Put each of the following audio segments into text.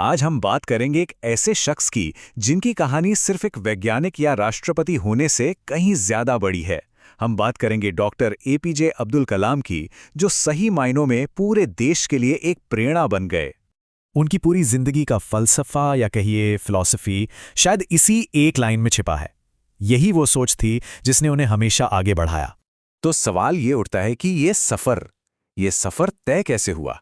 आज हम बात करेंगे एक ऐसे शख्स की जिनकी कहानी सिर्फ एक वैज्ञानिक या राष्ट्रपति होने से कहीं ज्यादा बड़ी है। हम बात करेंगे डॉक्टर एपीजे अब्दुल कलाम की, जो सही मायनों में पूरे देश के लिए एक प्रेरणा बन गए। उनकी पूरी जिंदगी का फलसफा या कहिए फिलॉसफी शायद इसी एक लाइन में छिपा है। यही वो सोच थी जिसने उन्हें हमेशा आगे बढ़ाया। तो सवाल ये उठता है कि ये सफर तय कैसे हुआ।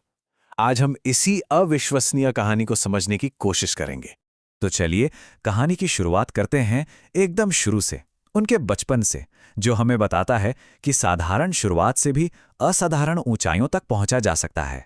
आज हम इसी अविश्वसनीय कहानी को समझने की कोशिश करेंगे। तो चलिए कहानी की शुरुआत करते हैं एकदम शुरू से, उनके बचपन से, जो हमें बताता है कि साधारण शुरुआत से भी असाधारण ऊंचाइयों तक पहुंचा जा सकता है।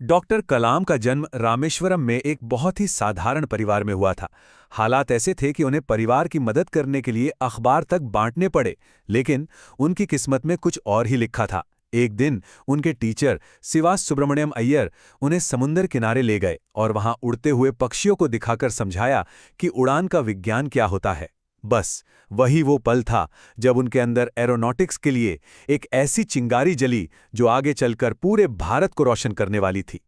डॉक्टर कलाम का जन्म रामेश्वरम में एक बहुत ही साधारण परिवार में हुआ था। हालात ऐसे थे कि उन्हें परिवार की मदद करने के लिए अखबार तक बांटने पड़े, लेकिन उनकी किस्मत में कुछ और ही लिखा था। एक दिन उनके टीचर सिवास सुब्रमण्यम अय्यर उन्हें समुंदर किनारे ले गए और वहां उड़ते हुए पक्षियों को दिखाकर समझाया कि उड़ान का विज्ञान क्या होता है। बस वही वो पल था जब उनके अंदर एरोनॉटिक्स के लिए एक ऐसी चिंगारी जली जो आगे चलकर पूरे भारत को रोशन करने वाली थी।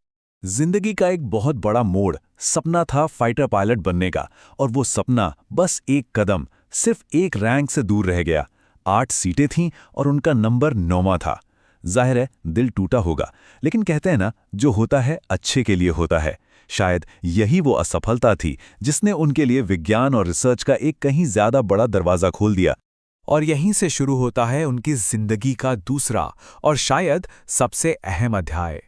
जिंदगी का एक बहुत बड़ा मोड़, सपना था फाइटर पायलट बनने का, और वो सपना बस एक कदम, सिर्फ एक रैंक से दूर रह गया। 8 सीटें थीं और उनका नंबर 9वां था। जाहिर है दिल टूटा होगा, लेकिन कहते हैं ना, जो होता है अच्छे के लिए होता है। शायद यही वो असफलता थी जिसने उनके लिए विज्ञान और रिसर्च का एक कहीं ज्यादा बड़ा दरवाजा खोल दिया। और यहीं से शुरू होता है उनकी जिंदगी का दूसरा और शायद सबसे अहम अध्याय।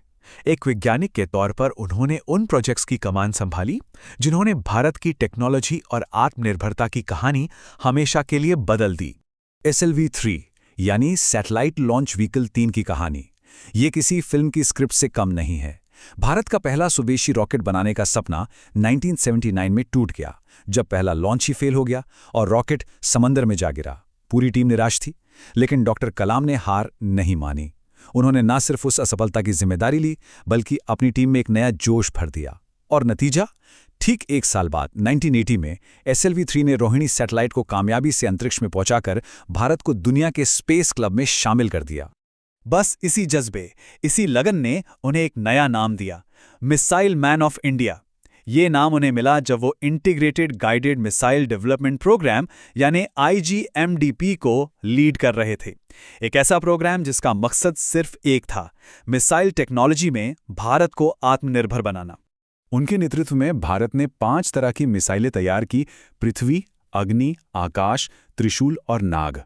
एक वैज्ञानिक के तौर पर उन्होंने उन प्रोजेक्ट्स की कमान संभाली जिन्होंने भारत की टेक्नोलॉजी और आत्मनिर्भरता की कहानी हमेशा के लिए बदल दी। SLV-3 यानी सैटेलाइट लॉन्च व्हीकल 3 की कहानी, ये किसी फिल्म की स्क्रिप्ट से कम नहीं है। भारत का पहला स्वदेशी रॉकेट बनाने का सपना 1979 में टूट गया, जब पहला लॉन्च ही फेल हो गया और रॉकेट समंदर में जा गिरा। पूरी टीम निराश थी, लेकिन डॉक्टर कलाम ने हार नहीं मानी। उन्होंने न सिर्फ उस असफलता की जिम्मेदारी ली, बल्कि अपनी टीम में एक नया जोश भर दिया। और नतीजा, ठीक 1 साल बाद 1980 में SLV-3 ने रोहिणी सैटेलाइट को कामयाबी से अंतरिक्ष में पहुंचाकर भारत को दुनिया के स्पेस क्लब में शामिल कर दिया। बस इसी जज्बे, इसी लगन ने उन्हें एक नया नाम दिया, मिसाइल मैन ऑफ इंडिया। ये नाम उन्हें मिला जब वो integrated guided missile development programme यानी IGMDP को लीड कर रहे थे। एक ऐसा प्रोग्राम जिसका मकसद सिर्फ एक था, मिसाइल टेक्नोलॉजी में भारत को आत्मनिर्भर बनाना। उनके नेतृत्व में भारत ने 5 तरह की मिसाइलें तैयार की: पृथ्वी, अग्नि, आकाश, त्रिशूल और नाग।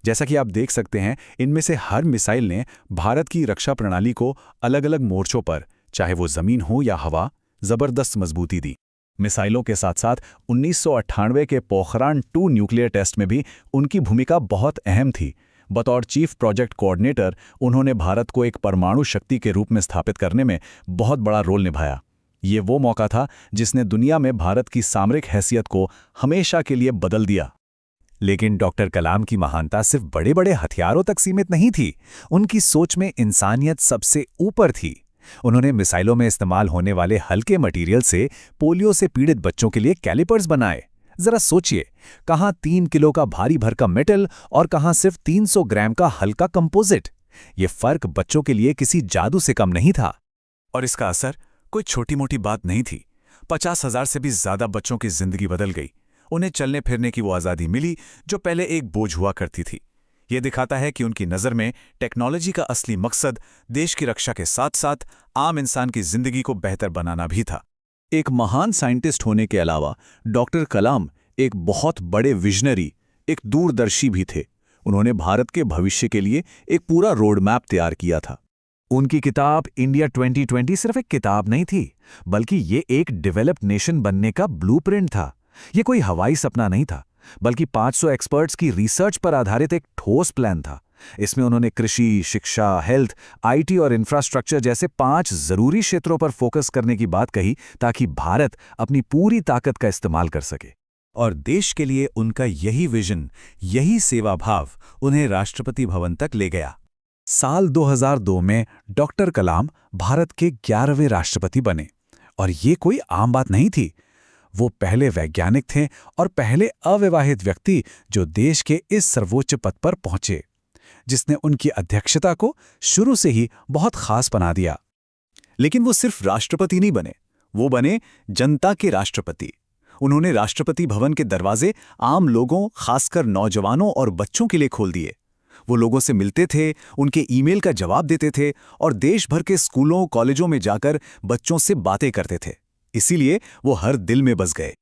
जैसा कि आप देख सकते हैं, इनमें से हर मिसाइल ने भारत की रक्षा प्रणाली को अलग अलग मोर्चों पर, चाहे वो जमीन हो या हवा, जबरदस्त मजबूती दी। मिसाइलों के साथ साथ 1998 के पोखरान 2 न्यूक्लियर टेस्ट में भी उनकी भूमिका बहुत अहम थी। बतौर चीफ प्रोजेक्ट कोऑर्डिनेटर उन्होंने भारत को एक परमाणु शक्ति के रूप में स्थापित करने में बहुत बड़ा रोल निभाया। ये वो मौका था जिसने दुनिया में भारत की सामरिक हैसियत को हमेशा के लिए बदल दिया। लेकिन डॉक्टर कलाम की महानता सिर्फ बड़े बड़े हथियारों तक सीमित नहीं थी। उनकी सोच में इंसानियत सबसे ऊपर थी। उन्होंने मिसाइलों में इस्तेमाल होने वाले हल्के मटेरियल से पोलियो से पीड़ित बच्चों के लिए कैलिपर्स बनाए। जरा सोचिए, कहां 3 किलो का भारी भरकम मेटल और कहां सिर्फ 300 ग्राम का हल्का कंपोजिट। ये फर्क बच्चों के लिए किसी जादू से कम नहीं था। और इसका असर कोई छोटी मोटी बात नहीं थी। 50,000 से भी ज्यादा बच्चों की जिंदगी बदल गई। उन्हें चलने फिरने की वो आज़ादी मिली जो पहले एक बोझ हुआ करती थी। ये दिखाता है कि उनकी नज़र में टेक्नोलॉजी का असली मकसद देश की रक्षा के साथ साथ आम इंसान की जिंदगी को बेहतर बनाना भी था। एक महान साइंटिस्ट होने के अलावा डॉक्टर कलाम एक बहुत बड़े विजनरी, एक दूरदर्शी भी थे। उन्होंने भारत के भविष्य के लिए एक पूरा रोड मैप तैयार किया था। उनकी किताब इंडिया 2020 सिर्फ एक किताब नहीं थी, बल्कि ये एक डेवलप्ड नेशन बनने का ब्लूप्रिंट था। ये कोई हवाई सपना नहीं था, बल्कि 500 एक्सपर्ट्स की रिसर्च पर आधारित एक ठोस प्लान था। इसमें उन्होंने कृषि, शिक्षा, हेल्थ, IT और इंफ्रास्ट्रक्चर जैसे 5 जरूरी क्षेत्रों पर फोकस करने की बात कही, ताकि भारत अपनी पूरी ताकत का इस्तेमाल कर सके। और देश के लिए उनका यही विजन, यही सेवा भाव उन्हें राष्ट्रपति भवन तक ले गया। साल 2002 में डॉक्टर कलाम भारत के 11वें राष्ट्रपति बने। और ये कोई आम बात नहीं थी। वो पहले वैज्ञानिक थे और पहले अविवाहित व्यक्ति जो देश के इस सर्वोच्च पद पर पहुंचे, जिसने उनकी अध्यक्षता को शुरू से ही बहुत खास बना दिया। लेकिन वो सिर्फ राष्ट्रपति नहीं बने, वो बने जनता के राष्ट्रपति। उन्होंने राष्ट्रपति भवन के दरवाजे आम लोगों, खासकर नौजवानों और बच्चों के लिए खोल दिए। वो लोगों से मिलते थे, उनके ईमेल का जवाब देते थे और देश भर के स्कूलों, कॉलेजों में जाकर बच्चों से बातें करते थे। इसीलिए वो हर दिल में बस गए।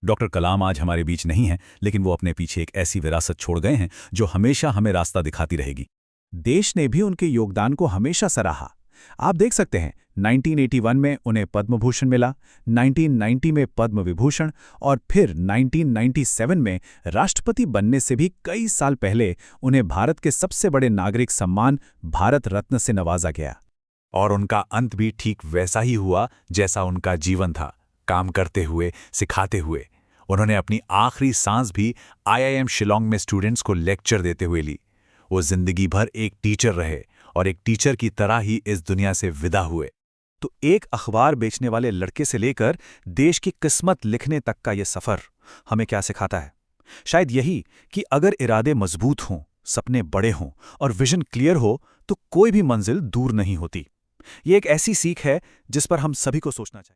डॉक्टर कलाम आज हमारे बीच नहीं हैं, लेकिन वो अपने पीछे एक ऐसी विरासत छोड़ गए हैं जो हमेशा हमें रास्ता दिखाती रहेगी। देश ने भी उनके योगदान को हमेशा सराहा। आप देख सकते हैं 1981 में उन्हें पद्म भूषण मिला, 1990 में पद्म विभूषण और फिर 1997 में राष्ट्रपति बनने से भी कई साल पहले उन्हें भारत के सबसे बड़े नागरिक सम्मान भारत रत्न से नवाजा गया। और उनका अंत भी ठीक वैसा ही हुआ जैसा उनका जीवन था, काम करते हुए, सिखाते हुए। उन्होंने अपनी आखिरी सांस भी IIM शिलोंग में स्टूडेंट्स को लेक्चर देते हुए ली। वो जिंदगी भर एक टीचर रहे और एक टीचर की तरह ही इस दुनिया से विदा हुए। तो एक अखबार बेचने वाले लड़के से लेकर देश की किस्मत लिखने तक का ये सफ़र हमें क्या सिखाता है? शायद यही कि अगर इरादे मजबूत हों, सपने बड़े हों और विजन क्लियर हो तो कोई भी मंजिल दूर नहीं होती। ये एक ऐसी सीख है जिस पर हम सभी को सोचना चाहिए।